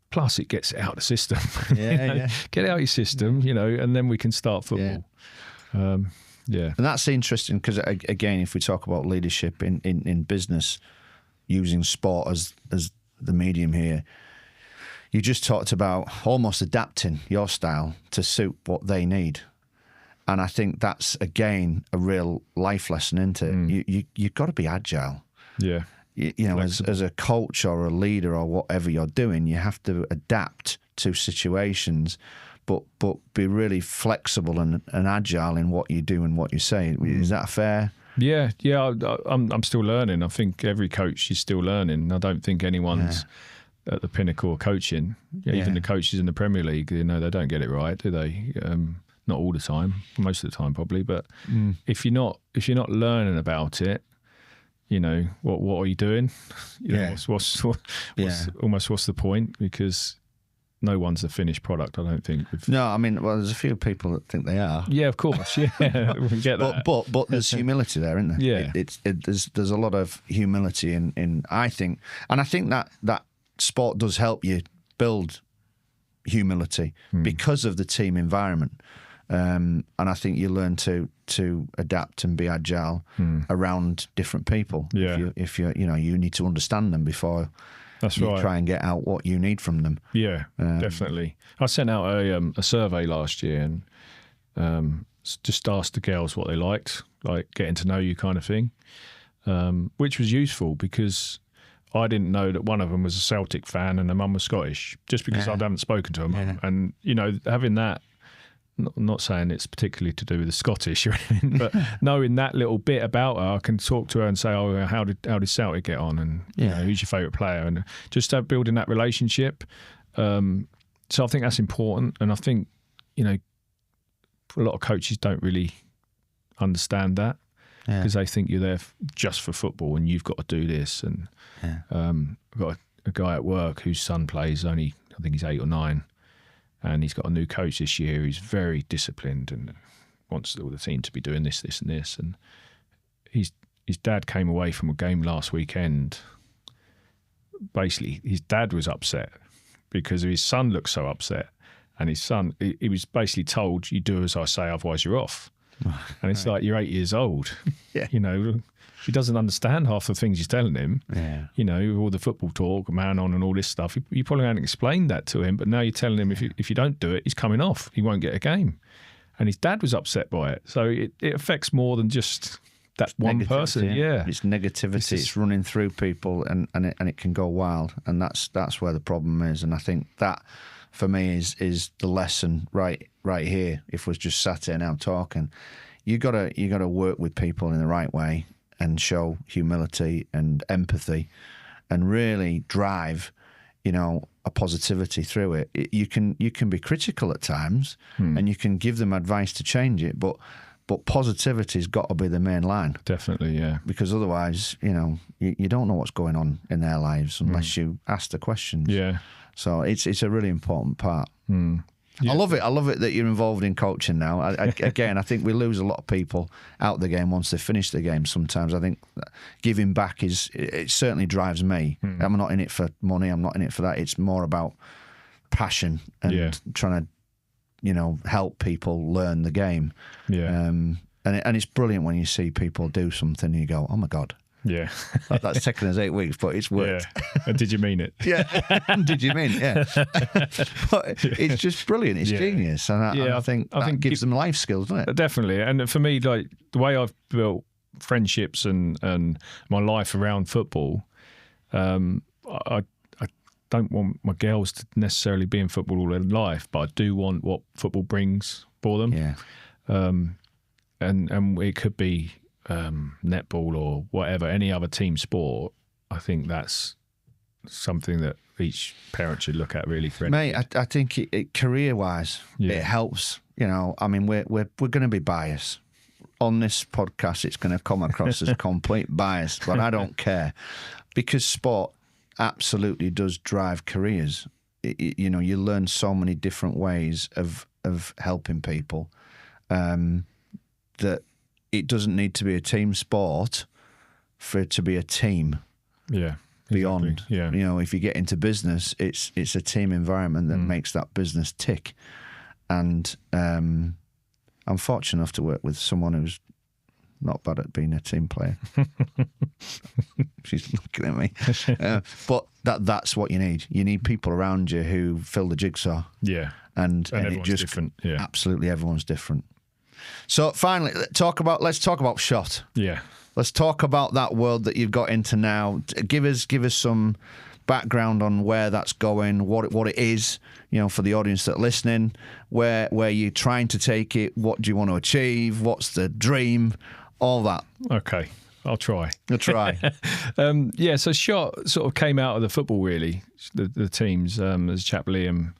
Plus, it gets it out of the system. Yeah, Get it out of your system, and then we can start football. Yeah. And that's interesting because, again, if we talk about leadership in business, using sport as the medium here, you just talked about almost adapting your style to suit what they need. And I think that's, again, a real life lesson, isn't it? You've got to be agile. Yeah. As a coach or a leader or whatever you're doing, you have to adapt to situations, but be really flexible and agile in what you do and what you say. Is that fair? Yeah. I'm still learning. I think every coach is still learning. I don't think anyone's at the pinnacle of coaching. Even the coaches in the Premier League, they don't get it right, do they? Not all the time, most of the time probably. But if you're not learning about it, you know, what are you doing? You know, what's what's the point? Because no one's a finished product, I don't think. No, I mean, well, there's a few people that think they are. Yeah, of course. Yeah, we get that. But there's humility there, isn't there? Yeah, there's a lot of humility in I think, and I think that sport does help you build humility because of the team environment. And I think you learn to adapt and be agile around different people. Yeah. If you you need to understand them before you try and get out what you need from them. Yeah, definitely. I sent out a survey last year and just asked the girls what they liked, like getting to know you kind of thing, which was useful because I didn't know that one of them was a Celtic fan and the mum was Scottish, just because I haven't spoken to her mum. And, you know, having that, not saying it's particularly to do with the Scottish or anything, but knowing that little bit about her, I can talk to her and say, oh, how did Celtic get on? And you know, who's your favourite player? And just building that relationship. So I think that's important. And I think, you know, a lot of coaches don't really understand that because they think you're there just for football and you've got to do this. And I've got a guy at work whose son plays only, I think he's 8 or 9. And he's got a new coach this year who's very disciplined and wants all the team to be doing this, this and this. And his dad came away from a game last weekend. Basically, his dad was upset because his son looked so upset. And his son, he was basically told, you do as I say, otherwise you're off. And it's like, you're 8 years old. You know, he doesn't understand half the things he's telling him. You know, all the football talk, man on and all this stuff. You probably haven't explained that to him, but now you're telling him if you don't do it, he's coming off. He won't get a game. And his dad was upset by it. So it affects more than just that one person. Yeah. It's negativity. It's running through people and it can go wild. And that's where the problem is. And I think that, for me, is the lesson right here. If we're just sat here now talking, you gotta work with people in the right way and show humility and empathy, and really drive, you know, a positivity through it. You can be critical at times, and you can give them advice to change it, but positivity's got to be the main line. Definitely, yeah. Because otherwise, you know, you don't know what's going on in their lives unless you ask the questions. Yeah. So it's a really important part. Yeah. I love it that you're involved in coaching now. Again, I think we lose a lot of people out the game once they finish the game. Sometimes I think giving back it certainly drives me. I'm not in it for money. I'm not in it for that. It's more about passion and trying to, you know, help people learn the game. Yeah. And it's brilliant when you see people do something and you go, oh my God. Yeah. That's taken us 8 weeks, but it's worked. Yeah. And did you mean it? Yeah. Did you mean it? Yeah. But it's just brilliant. It's genius. And I think that gives them life skills, doesn't it? Definitely. And for me, like the way I've built friendships and my life around football, I don't want my girls to necessarily be in football all their life, but I do want what football brings for them. Yeah. And it could be netball or whatever, any other team sport. I think that's something that each parent should look at really. Mate, I think it career-wise, it helps. You know, I mean, we're going to be biased on this podcast. It's going to come across as complete bias, but I don't care, because sport absolutely does drive careers. You know, you learn so many different ways of helping people that it doesn't need to be a team sport for it to be a team. Yeah. Beyond. Exactly. Yeah. You know, if you get into business, it's a team environment that makes that business tick. And I'm fortunate enough to work with someone who's not bad at being a team player. She's looking at me. But that's what you need. You need people around you who fill the jigsaw. Yeah. And everyone's it just different. Yeah. Absolutely, everyone's different. So finally, let's talk about SHOT. Yeah. Let's talk about that world that you've got into now. Give us some background on where that's going, what it is, you know, for the audience that are listening, where you're trying to take it, what do you want to achieve, what's the dream, all that. Okay, I'll try. You'll try. So SHOT sort of came out of the football, really. The teams, there's chap Liam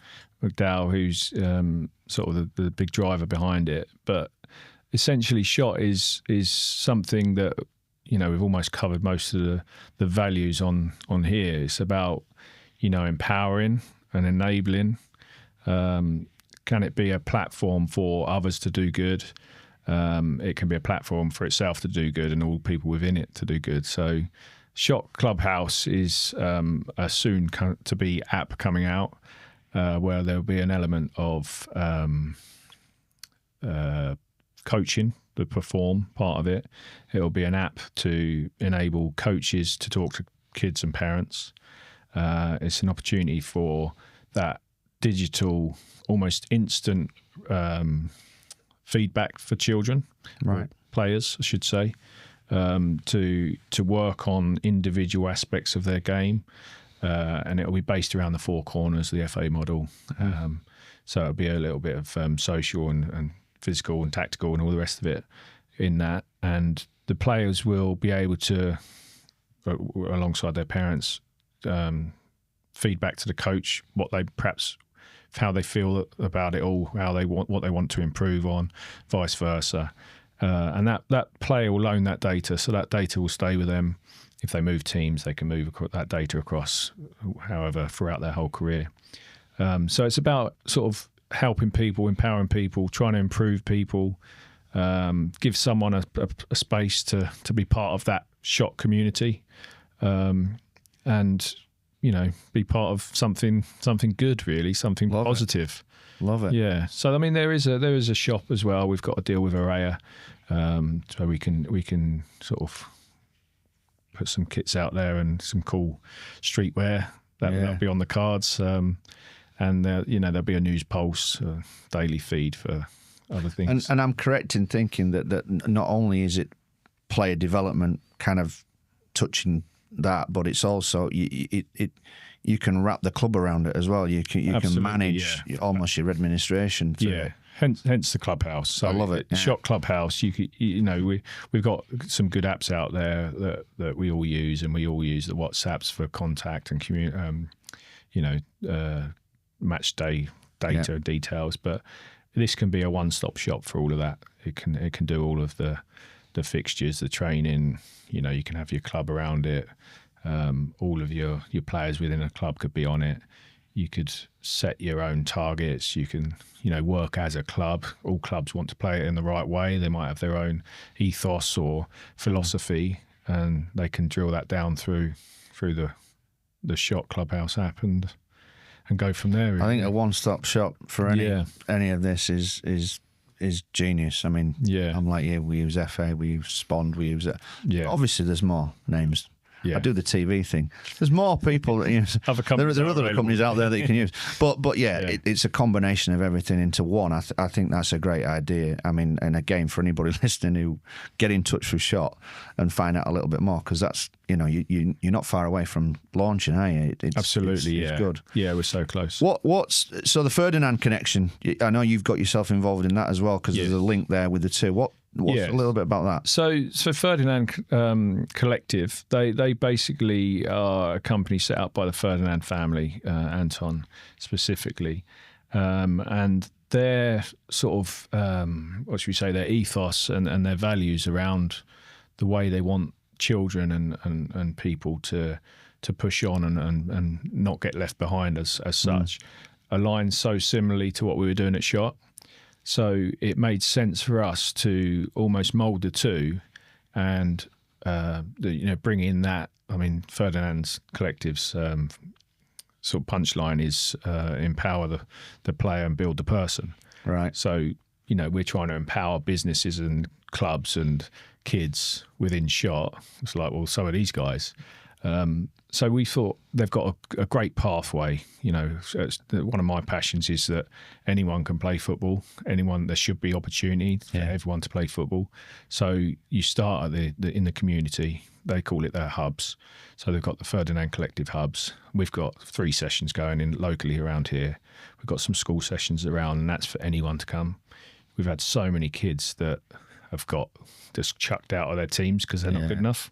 McDowell, who's sort of the big driver behind it. But essentially, SHOT is something that, we've almost covered most of the values on here. It's about, empowering and enabling. Can it be a platform for others to do good? It can be a platform for itself to do good and all people within it to do good. So SHOT Clubhouse is a soon to be app coming out where there'll be an element of coaching, the perform part of it. It'll be an app to enable coaches to talk to kids and parents. It's an opportunity for that digital, almost instant feedback for children, right? Players, I should say, to work on individual aspects of their game, and it'll be based around the four corners, the FA model. So it'll be a little bit of social and physical and tactical and all the rest of it in that, and the players will be able to, alongside their parents, feedback to the coach what they perhaps, how they feel about it all, what they want to improve on, vice versa, and that player will own that data, so that data will stay with them. If they move teams, they can move that data across, however, throughout their whole career. So it's about sort of helping people, empowering people, trying to improve people, give someone a space to be part of that SHOT community, and be part of something good, really, something positive. Love it. Yeah. So I mean, there is a shop as well. We've got a deal with Araya, so we can sort of put some kits out there and some cool streetwear that'll be on the cards. And there'll be a news pulse, daily feed for other things. And I'm correct in thinking that not only is it player development kind of touching that, but it's also you can wrap the club around it as well. You can manage almost your administration. Hence the clubhouse. So I love it. Yeah. SHOT Clubhouse. We've got some good apps out there that we all use, and we all use the WhatsApps for contact and match day data details. But this can be a one-stop shop for all of that. It can do all of the fixtures, the training. You can have your club around it. All of your players within a club could be on it. You could set your own targets. You can, work as a club. All clubs want to play it in the right way. They might have their own ethos or philosophy, and they can drill that down through the SHOT Clubhouse app and go from there. Really. I think a one-stop shop for any of this is genius. I mean, I'm like you. We use FA, we use Spond, we use it. Yeah. Obviously, there's more names. Yeah. I do the TV thing. There's more people. There are other companies out there that you can use. But it's a combination of everything into one. I think that's a great idea. I mean, and again, for anybody listening who get in touch with SHOT and find out a little bit more, because that's you're not far away from launching, are you? Absolutely, it's good. Yeah, we're so close. So the Ferdinand connection? I know you've got yourself involved in that as well, because there's a link there with the two. What's a little bit about that? So Ferdinand Collective, they basically are a company set up by the Ferdinand family, Anton specifically, and their sort of their ethos and their values around the way they want children and people to push on and not get left behind as such aligns so similarly to what we were doing at SHOT. So it made sense for us to almost mould the two and bring in that. I mean, Ferdinand's Collective's sort of punchline is empower the player and build the person. Right. So, we're trying to empower businesses and clubs and kids within SHOT. It's like, well, so are these guys. So we thought they've got a great pathway. One of my passions is that anyone can play football. There should be opportunity for everyone to play football. So you start in the community. They call it their hubs. So they've got the Ferdinand Collective hubs. We've got 3 sessions going in locally around here. We've got some school sessions around, and that's for anyone to come. We've had so many kids that have got just chucked out of their teams because they're not good enough.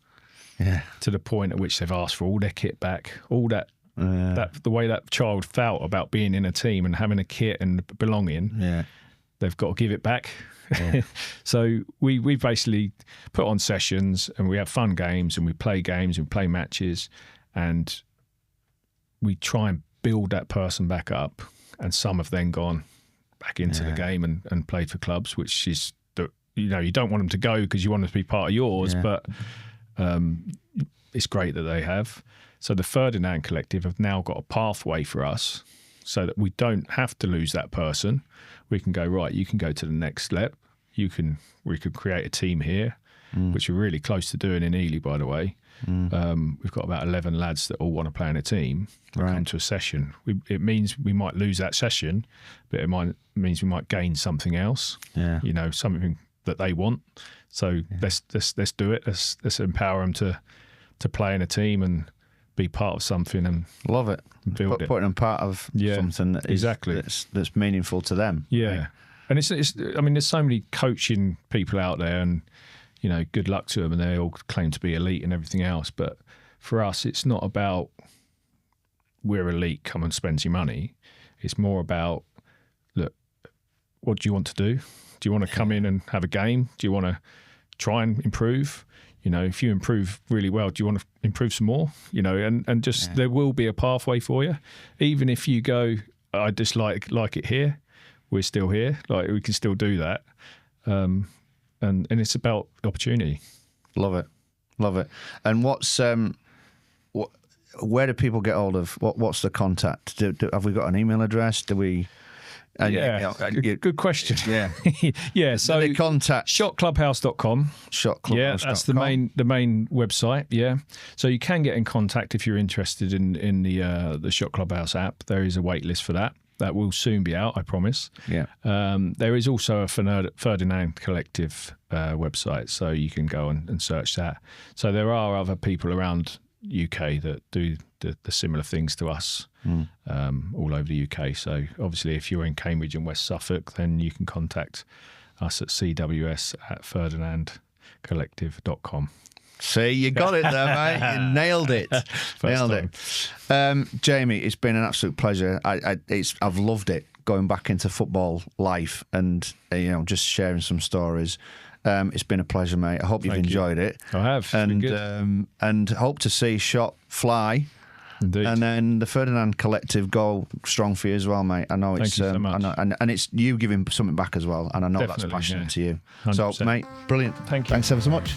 Yeah. To the point at which they've asked for all their kit back, all that the way that child felt about being in a team and having a kit and belonging. Yeah. they've got to give it back. Yeah. So we basically put on sessions and we have fun games and we play matches, and we try and build that person back up. And some have then gone back into the game and played for clubs, which is, you don't want them to go because you want them to be part of yours, but it's great that they have. So the Ferdinand Collective have now got a pathway for us so that we don't have to lose that person. We can go, right, you can go to the next step. We could create a team here, which we're really close to doing in Ely, by the way. We've got about 11 lads that all want to play in a team and come to a session. It means we might lose that session, but means we might gain something else, something that they want. So let's do it. Let's empower them to play in a team and be part of something and love it. Build it. Putting them part of something that is, that's meaningful to them. Yeah. Right? And it's there's so many coaching people out there, and good luck to them, and they all claim to be elite and everything else. But for us, it's not about we're elite, come and spend your money. It's more about, look, what do you want to do? Do you want to come in and have a game? Do you want to try and improve? If you improve really well, do you want to improve some more? And just there will be a pathway for you. Even if you go, I just like it here, we're still here. Like, we can still do that. And it's about opportunity. Love it. And what's where do people get hold of? What's the contact? Have we got an email address? Do we? Good question. Yeah. Yeah. So they contact shotclubhouse.com. Shotclubhouse.com. Yeah, that's the main website. Yeah. So you can get in contact if you're interested in the Shot Clubhouse app. There is a wait list for that. That will soon be out, I promise. Yeah. There is also a Ferdinand Collective website, so you can go and search that. So there are other people around UK that do the similar things to us all over the UK. So obviously, if you're in Cambridge and West Suffolk, then you can contact us at CWS at ferdinandcollective.com. See, you got it there, mate. You nailed it. Jamie, it's been an absolute pleasure. I've loved it, going back into football life and just sharing some stories. It's been a pleasure, mate. I hope you've enjoyed it. I have. It's been good. And hope to see Shot fly. Indeed. And then the Ferdinand Collective go strong for you as well, mate. I know it's Thank you so much. and it's you giving something back as well, and I know Definitely, that's passionate to you. 100%. So, mate, brilliant. Thank you. Thanks ever so much.